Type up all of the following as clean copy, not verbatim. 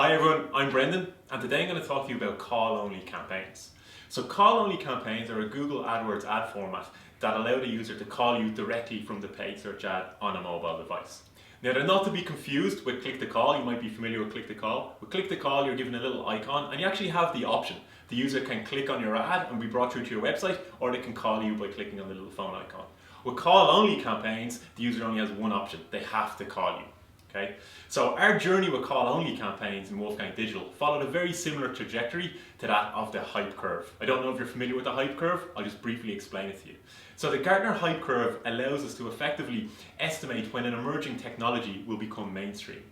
Hi everyone, I'm Brendan, and today I'm going to talk to you about call-only campaigns. So call-only campaigns are a Google AdWords ad format that allow the user to call you directly from the paid search ad on a mobile device. Now they're not to be confused with click to call. You might be familiar with click to call. With click to call you're given a little icon and you actually have the option. The user can click on your ad and be brought through to your website, or they can call you by clicking on the little phone icon. With call-only campaigns, the user only has one option. They have to call you. Okay, so our journey with call-only campaigns in Wolfgang Digital followed a very similar trajectory to that of the hype curve. I don't know if you're familiar with the hype curve, I'll just briefly explain it to you. So the Gartner hype curve allows us to effectively estimate when an emerging technology will become mainstream.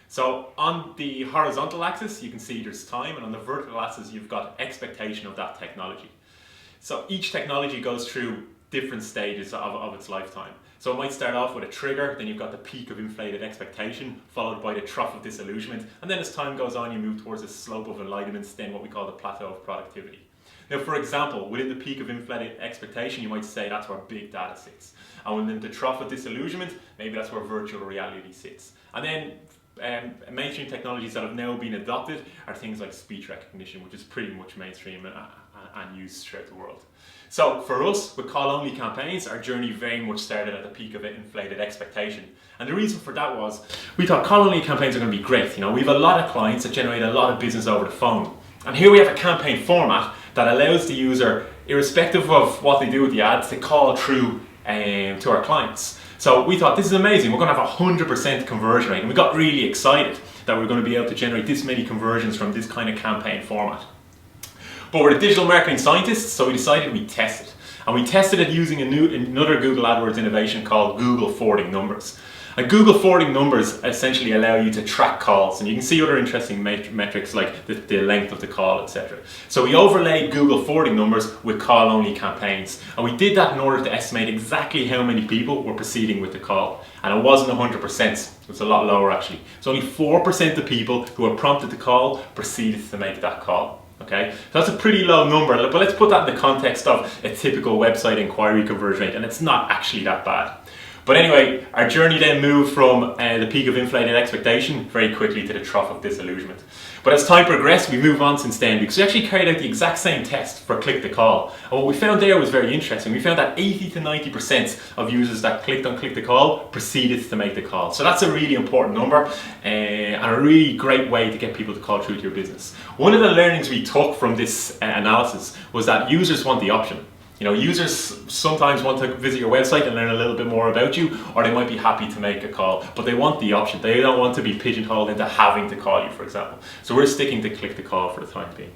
So on the horizontal axis you can see there's time, and on the vertical axis you've got expectation of that technology. So each technology goes through different stages of its lifetime. So it might start off with a trigger, then you've got the peak of inflated expectation, followed by the trough of disillusionment, and then as time goes on you move towards a slope of enlightenment, then what we call the plateau of productivity. Now for example, within the peak of inflated expectation you might say that's where big data sits, and within the trough of disillusionment maybe that's where virtual reality sits. And then mainstream technologies that have now been adopted are things like speech recognition, which is pretty much mainstream and used throughout the world. So for us, with call-only campaigns, our journey very much started at the peak of inflated expectation. And the reason for that was, we thought call-only campaigns are going to be great. You know, we have a lot of clients that generate a lot of business over the phone. And here we have a campaign format that allows the user, irrespective of what they do with the ads, to call through to our clients. So we thought, this is amazing, we're going to have a 100% conversion rate. And we got really excited that we're going to be able to generate this many conversions from this kind of campaign format. But we're the digital marketing scientists, so we decided we'd test it. And we tested it using another Google AdWords innovation called Google forwarding numbers. And Google forwarding numbers essentially allow you to track calls, and you can see other interesting metrics like the length of the call, etc. So we overlaid Google forwarding numbers with call-only campaigns, and we did that in order to estimate exactly how many people were proceeding with the call. And it wasn't 100%, it was a lot lower actually. So only 4% of people who were prompted to call proceeded to make that call. Okay, so that's a pretty low number, but let's put that in the context of a typical website inquiry conversion rate, and it's not actually that bad. But anyway, our journey then moved from the peak of inflated expectation very quickly to the trough of disillusionment. But as time progressed, we moved on since then, because we actually carried out the exact same test for click to call. And what we found there was very interesting. We found that 80 to 90% of users that clicked on click to call proceeded to make the call. So that's a really important number and a really great way to get people to call through to your business. One of the learnings we took from this analysis was that users want the option. You know, users sometimes want to visit your website and learn a little bit more about you, or they might be happy to make a call, but they want the option. They don't want to be pigeonholed into having to call you, for example. So we're sticking to click to call for the time being.